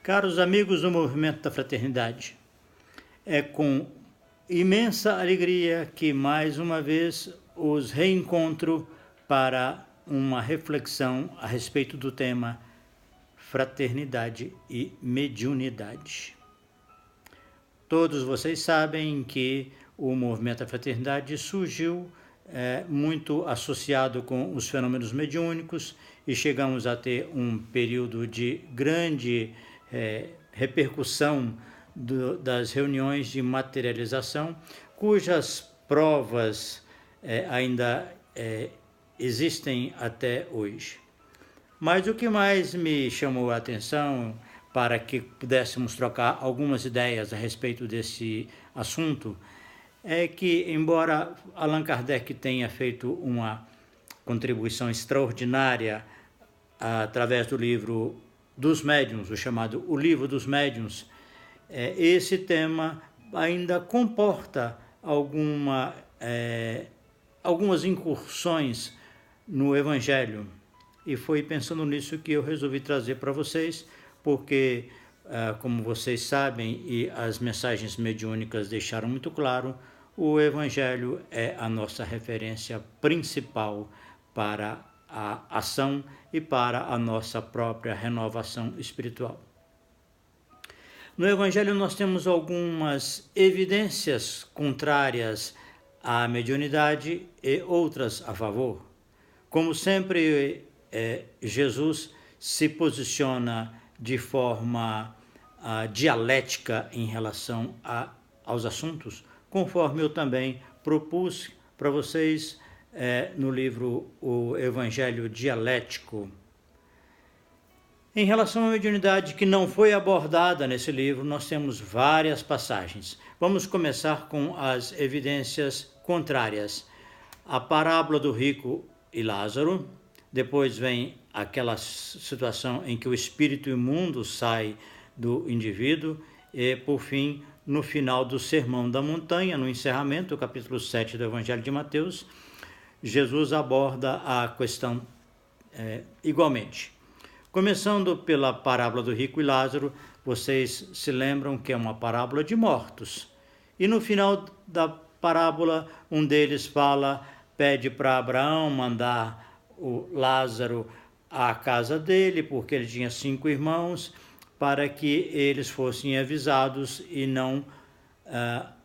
Caros amigos do Movimento da Fraternidade, é com imensa alegria que mais uma vez os reencontro para uma reflexão a respeito do tema Fraternidade e Mediunidade. Todos vocês sabem que o Movimento da Fraternidade surgiu muito associado com os fenômenos mediúnicos e chegamos a ter um período de grande repercussão das reuniões de materialização, cujas provas ainda existem até hoje. Mas o que mais me chamou a atenção para que pudéssemos trocar algumas ideias a respeito desse assunto é que, embora Allan Kardec tenha feito uma contribuição extraordinária através do livro dos médiuns, o chamado O Livro dos Médiuns, esse tema ainda comporta algumas incursões no Evangelho. E foi pensando nisso que eu resolvi trazer para vocês, porque, como vocês sabem, e as mensagens mediúnicas deixaram muito claro, o Evangelho é a nossa referência principal para a ação e para a nossa própria renovação espiritual. No Evangelho nós temos algumas evidências contrárias à mediunidade e outras a favor. Como sempre, Jesus se posiciona de forma dialética em relação aos assuntos, conforme eu também propus para vocês no livro O Evangelho Dialético. Em relação à mediunidade que não foi abordada nesse livro, nós temos várias passagens. Vamos começar com as evidências contrárias. A parábola do rico e Lázaro, depois vem aquela situação em que o espírito imundo sai do indivíduo e, por fim, no final do Sermão da Montanha, no encerramento, capítulo 7 do Evangelho de Mateus, Jesus aborda a questão igualmente. Começando pela parábola do rico e Lázaro, vocês se lembram que é uma parábola de mortos. E no final da parábola, um deles pede para Abraão mandar o Lázaro à casa dele, porque ele tinha 5 irmãos, para que eles fossem avisados e não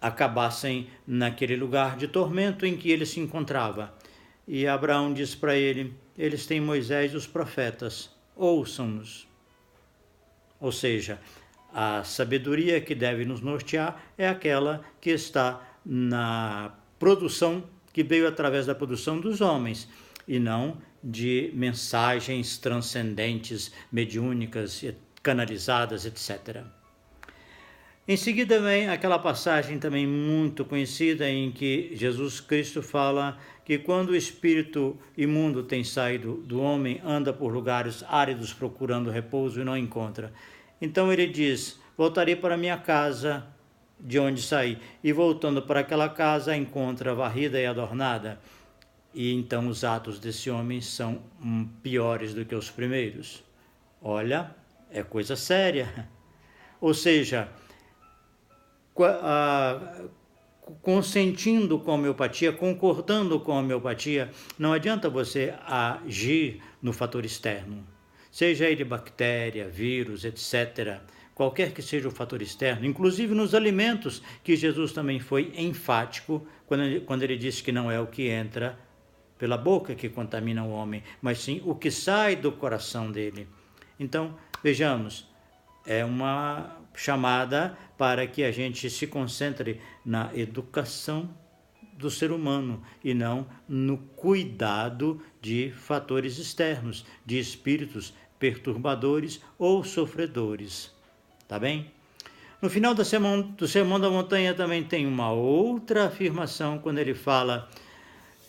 acabassem naquele lugar de tormento em que ele se encontrava. E Abraão diz para ele: eles têm Moisés e os profetas, ouçam-nos. Ou seja, a sabedoria que deve nos nortear é aquela que está na produção, que veio através da produção dos homens, e não de mensagens transcendentes, mediúnicas, canalizadas, etc. Em seguida vem aquela passagem também muito conhecida em que Jesus Cristo fala que quando o espírito imundo tem saído do homem, anda por lugares áridos procurando repouso e não encontra. Então ele diz: voltarei para minha casa de onde saí. E voltando para aquela casa, encontra varrida e adornada. E então os atos desse homem são piores do que os primeiros. Olha, é coisa séria. Ou seja, consentindo com a homeopatia, concordando com a homeopatia, não adianta você agir no fator externo, seja ele bactéria, vírus, etc., qualquer que seja o fator externo, inclusive nos alimentos, que Jesus também foi enfático quando ele disse que não é o que entra pela boca que contamina o homem, mas sim o que sai do coração dele. Então, vejamos, é uma chamada para que a gente se concentre na educação do ser humano e não no cuidado de fatores externos, de espíritos perturbadores ou sofredores. Tá bem? No final do Sermão da Montanha também tem uma outra afirmação, quando ele fala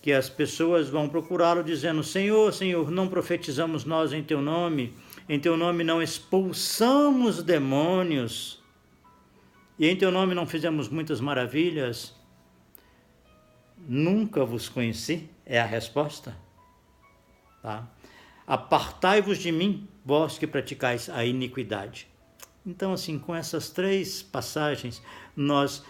que as pessoas vão procurá-lo dizendo: Senhor, Senhor, não profetizamos nós em teu nome não expulsamos demônios, e em teu nome não fizemos muitas maravilhas? Nunca vos conheci, é a resposta. Tá? Apartai-vos de mim, vós que praticais a iniquidade. Então, assim, com essas 3 passagens, nós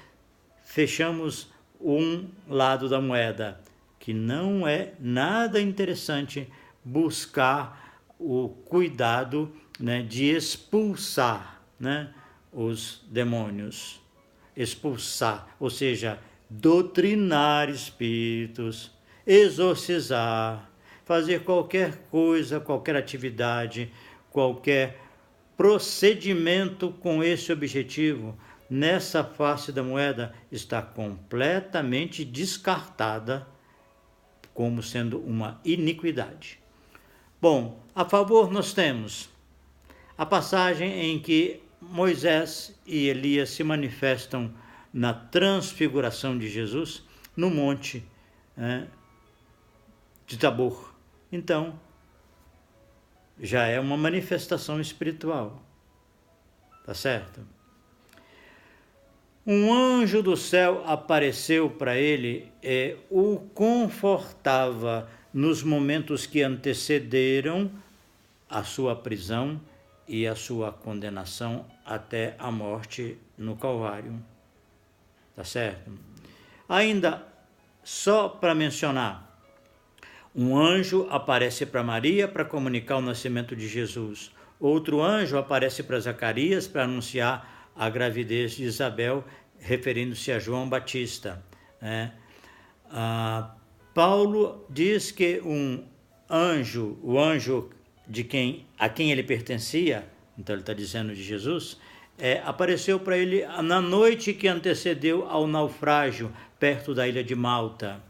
fechamos um lado da moeda, que não é nada interessante buscar o cuidado, né, de expulsar, né, os demônios. Expulsar, ou seja, doutrinar espíritos, exorcizar, fazer qualquer coisa, qualquer atividade, qualquer procedimento com esse objetivo, nessa face da moeda, está completamente descartada como sendo uma iniquidade. Bom, a favor nós temos a passagem em que Moisés e Elias se manifestam na transfiguração de Jesus no monte de Tabor. Então, já é uma manifestação espiritual, tá certo? Um anjo do céu apareceu para ele e o confortava nos momentos que antecederam a sua prisão e a sua condenação até a morte no Calvário. Tá certo? Ainda, só para mencionar, um anjo aparece para Maria para comunicar o nascimento de Jesus. Outro anjo aparece para Zacarias para anunciar a gravidez de Isabel, referindo-se a João Batista. Paulo diz que um anjo, o anjo a quem ele pertencia, então ele está dizendo de Jesus, apareceu para ele na noite que antecedeu ao naufrágio, perto da ilha de Malta.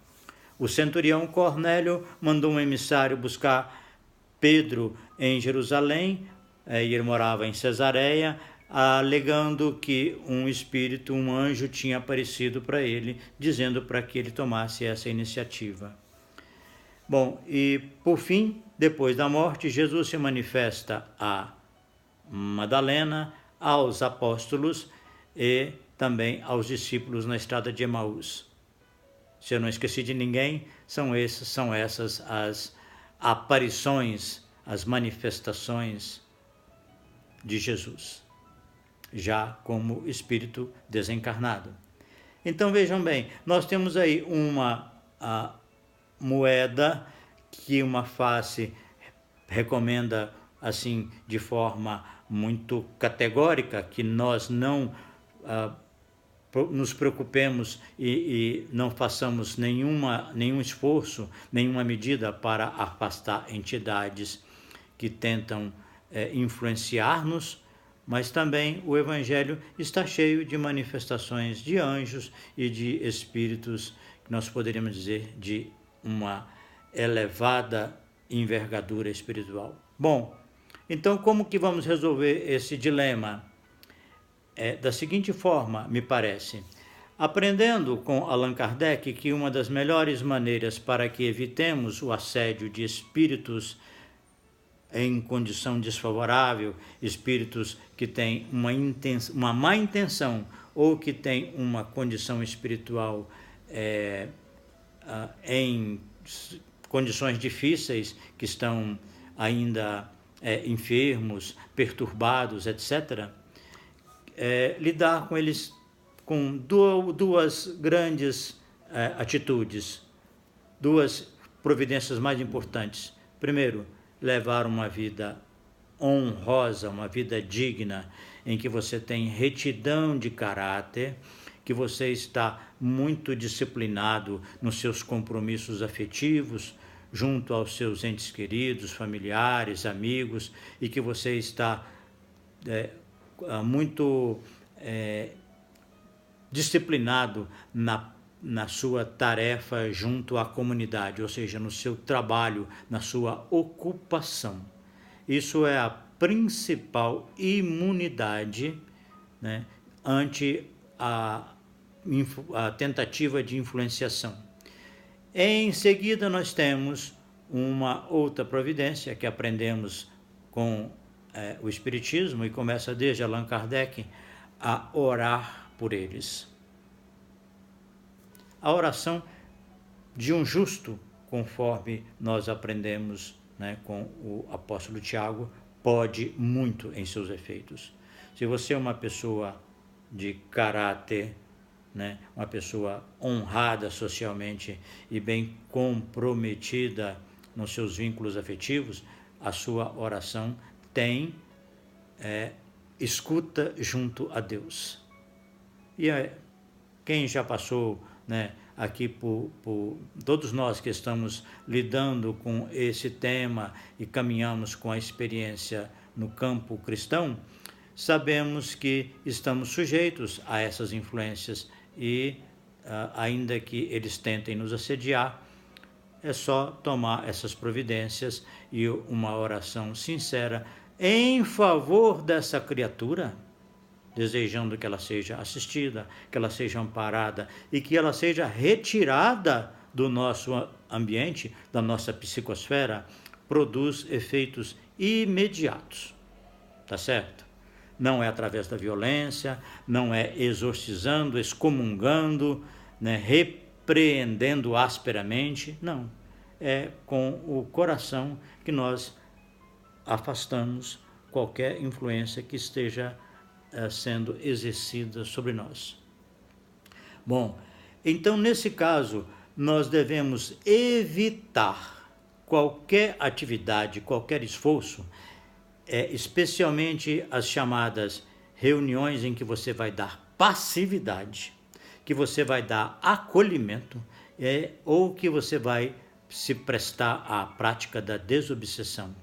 O centurião Cornélio mandou um emissário buscar Pedro em Jerusalém, e ele morava em Cesareia, alegando que um anjo tinha aparecido para ele, dizendo para que ele tomasse essa iniciativa. Bom, e por fim, depois da morte, Jesus se manifesta a Madalena, aos apóstolos e também aos discípulos na estrada de Emaús. Se eu não esqueci de ninguém, são essas as aparições, as manifestações de Jesus, já como espírito desencarnado. Então vejam bem, nós temos aí uma moeda que uma face recomenda assim de forma muito categórica que nós não nos preocupemos e não façamos nenhum esforço, nenhuma medida para afastar entidades que tentam influenciar-nos, mas também o Evangelho está cheio de manifestações de anjos e de espíritos, que nós poderíamos dizer de uma elevada envergadura espiritual. Bom, então como que vamos resolver esse dilema? Da seguinte forma, me parece, aprendendo com Allan Kardec que uma das melhores maneiras para que evitemos o assédio de espíritos em condição desfavorável, espíritos que têm uma má intenção ou que têm uma condição espiritual em condições difíceis, que estão ainda enfermos, perturbados, etc., lidar com eles com duas grandes atitudes, duas providências mais importantes. Primeiro, levar uma vida honrosa, uma vida digna, em que você tem retidão de caráter, que você está muito disciplinado nos seus compromissos afetivos, junto aos seus entes queridos, familiares, amigos, e que você está muito disciplinado na sua tarefa junto à comunidade, ou seja, no seu trabalho, na sua ocupação. Isso é a principal imunidade, né, ante a tentativa de influenciação. Em seguida, nós temos uma outra providência que aprendemos com o Espiritismo, e começa desde Allan Kardec, a orar por eles. A oração de um justo, conforme nós aprendemos, né, com o apóstolo Tiago, pode muito em seus efeitos. Se você é uma pessoa de caráter, né, uma pessoa honrada socialmente e bem comprometida nos seus vínculos afetivos, a sua oração tem escuta junto a Deus. E quem já passou, né, aqui por todos nós que estamos lidando com esse tema e caminhamos com a experiência no campo cristão, sabemos que estamos sujeitos a essas influências e, ainda que eles tentem nos assediar, é só tomar essas providências e uma oração sincera em favor dessa criatura, desejando que ela seja assistida, que ela seja amparada e que ela seja retirada do nosso ambiente, da nossa psicosfera, produz efeitos imediatos. Tá certo? Não é através da violência, não é exorcizando, excomungando, né, repreendendo asperamente, não. É com o coração que nós afastamos qualquer influência que esteja sendo exercida sobre nós. Bom, então nesse caso nós devemos evitar qualquer atividade, qualquer esforço, especialmente as chamadas reuniões em que você vai dar passividade, que você vai dar acolhimento, ou que você vai se prestar à prática da desobsessão.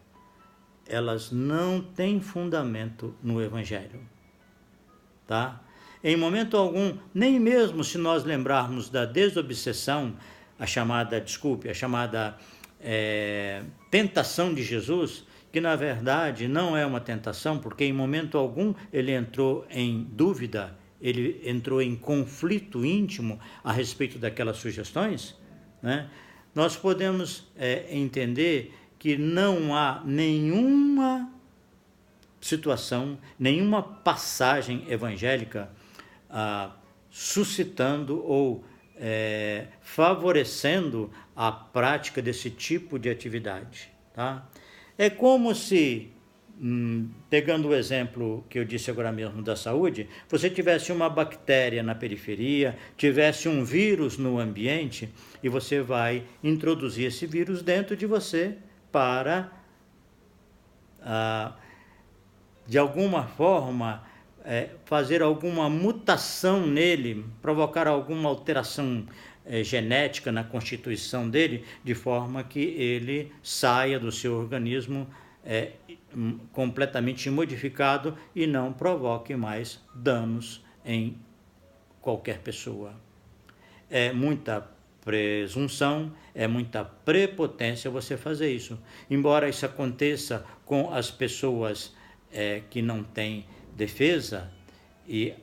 Elas não têm fundamento no Evangelho. Tá? Em momento algum, nem mesmo se nós lembrarmos da desobsessão, a chamada tentação de Jesus, que na verdade não é uma tentação, porque em momento algum ele entrou em dúvida, ele entrou em conflito íntimo a respeito daquelas sugestões, né? Nós podemos entender que não há nenhuma situação, nenhuma passagem evangélica suscitando ou favorecendo a prática desse tipo de atividade. Tá? É como se, pegando o exemplo que eu disse agora mesmo da saúde, você tivesse uma bactéria na periferia, tivesse um vírus no ambiente e você vai introduzir esse vírus dentro de você para, de alguma forma, fazer alguma mutação nele, provocar alguma alteração genética na constituição dele, de forma que ele saia do seu organismo completamente modificado e não provoque mais danos em qualquer pessoa. É muita presunção, é muita prepotência você fazer isso. Embora isso aconteça com as pessoas que não têm defesa e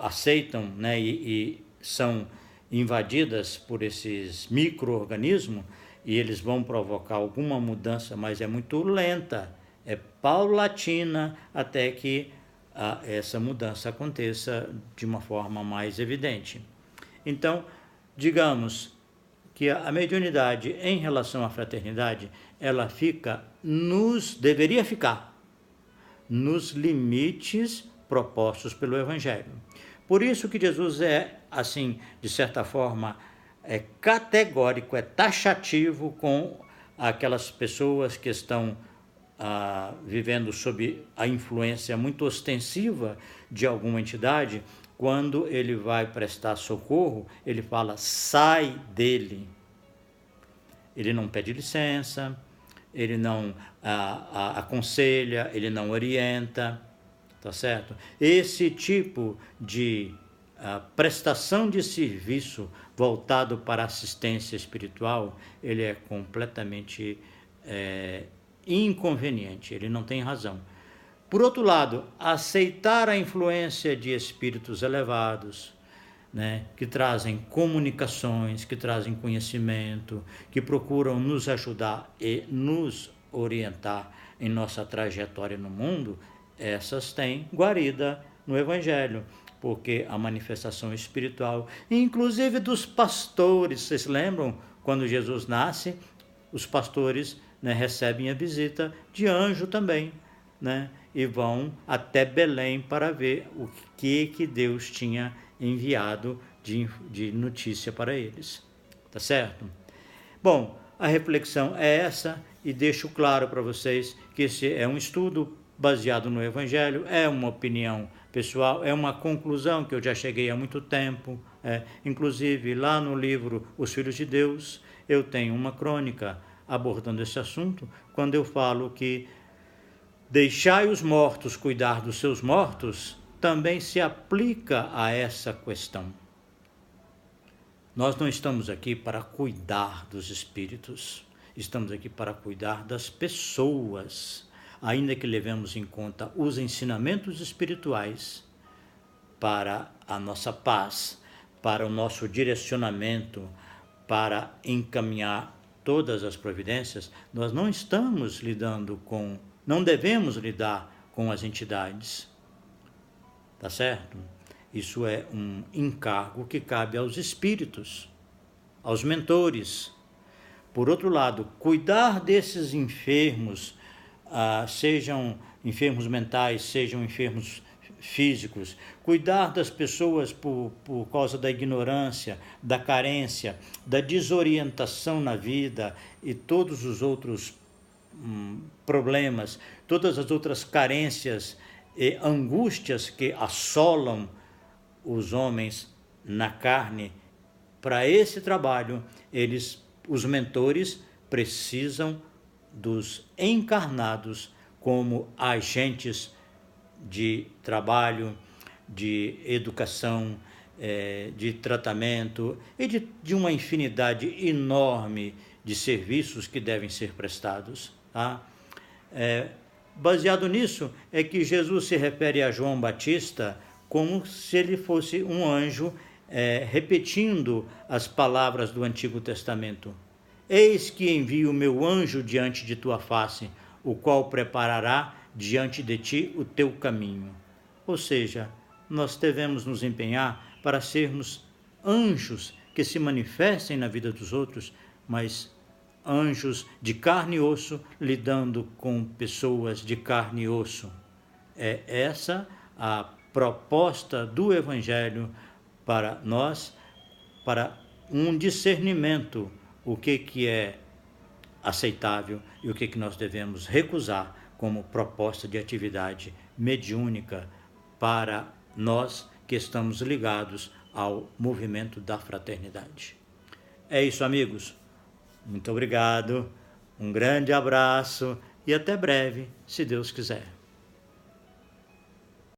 aceitam, né, e são invadidas por esses micro-organismos, e eles vão provocar alguma mudança, mas é muito lenta, é paulatina, até que essa mudança aconteça de uma forma mais evidente. Então, digamos que a mediunidade em relação à fraternidade, ela deveria ficar nos limites propostos pelo Evangelho. Por isso que Jesus assim, de certa forma, categórico, taxativo com aquelas pessoas que estão vivendo sob a influência muito ostensiva de alguma entidade. Quando ele vai prestar socorro, ele fala, sai dele. Ele não pede licença, ele não aconselha, ele não orienta, tá certo? Esse tipo de prestação de serviço voltado para assistência espiritual, ele é completamente inconveniente, ele não tem razão. Por outro lado, aceitar a influência de espíritos elevados, né, que trazem comunicações, que trazem conhecimento, que procuram nos ajudar e nos orientar em nossa trajetória no mundo, essas têm guarida no Evangelho, porque a manifestação espiritual, inclusive dos pastores, vocês lembram, quando Jesus nasce, os pastores, né, recebem a visita de anjo também, né, e vão até Belém para ver o que Deus tinha enviado de notícia para eles. Tá certo? Bom, a reflexão é essa, e deixo claro para vocês que esse é um estudo baseado no Evangelho, é uma opinião pessoal, é uma conclusão que eu já cheguei há muito tempo. Inclusive, lá no livro Os Filhos de Deus, eu tenho uma crônica abordando esse assunto, quando eu falo que deixai os mortos cuidar dos seus mortos, também se aplica a essa questão. Nós não estamos aqui para cuidar dos espíritos, estamos aqui para cuidar das pessoas, ainda que levemos em conta os ensinamentos espirituais para a nossa paz, para o nosso direcionamento, para encaminhar todas as providências. Nós não estamos não devemos lidar com as entidades, tá certo? Isso é um encargo que cabe aos espíritos, aos mentores. Por outro lado, cuidar desses enfermos, sejam enfermos mentais, sejam enfermos físicos, cuidar das pessoas por causa da ignorância, da carência, da desorientação na vida e todos os outros problemas, todas as outras carências e angústias que assolam os homens na carne. Para esse trabalho, os mentores precisam dos encarnados como agentes de trabalho, de educação, de tratamento e de uma infinidade enorme de serviços que devem ser prestados. Tá? Baseado nisso, é que Jesus se refere a João Batista como se ele fosse um anjo, repetindo as palavras do Antigo Testamento. Eis que envio o meu anjo diante de tua face, o qual preparará diante de ti o teu caminho. Ou seja, nós devemos nos empenhar para sermos anjos que se manifestem na vida dos outros, mas anjos de carne e osso, lidando com pessoas de carne e osso. É essa a proposta do Evangelho para nós, para um discernimento, o que é aceitável e o que nós devemos recusar como proposta de atividade mediúnica para nós que estamos ligados ao movimento da fraternidade. É isso, amigos. Muito obrigado, um grande abraço e até breve, se Deus quiser.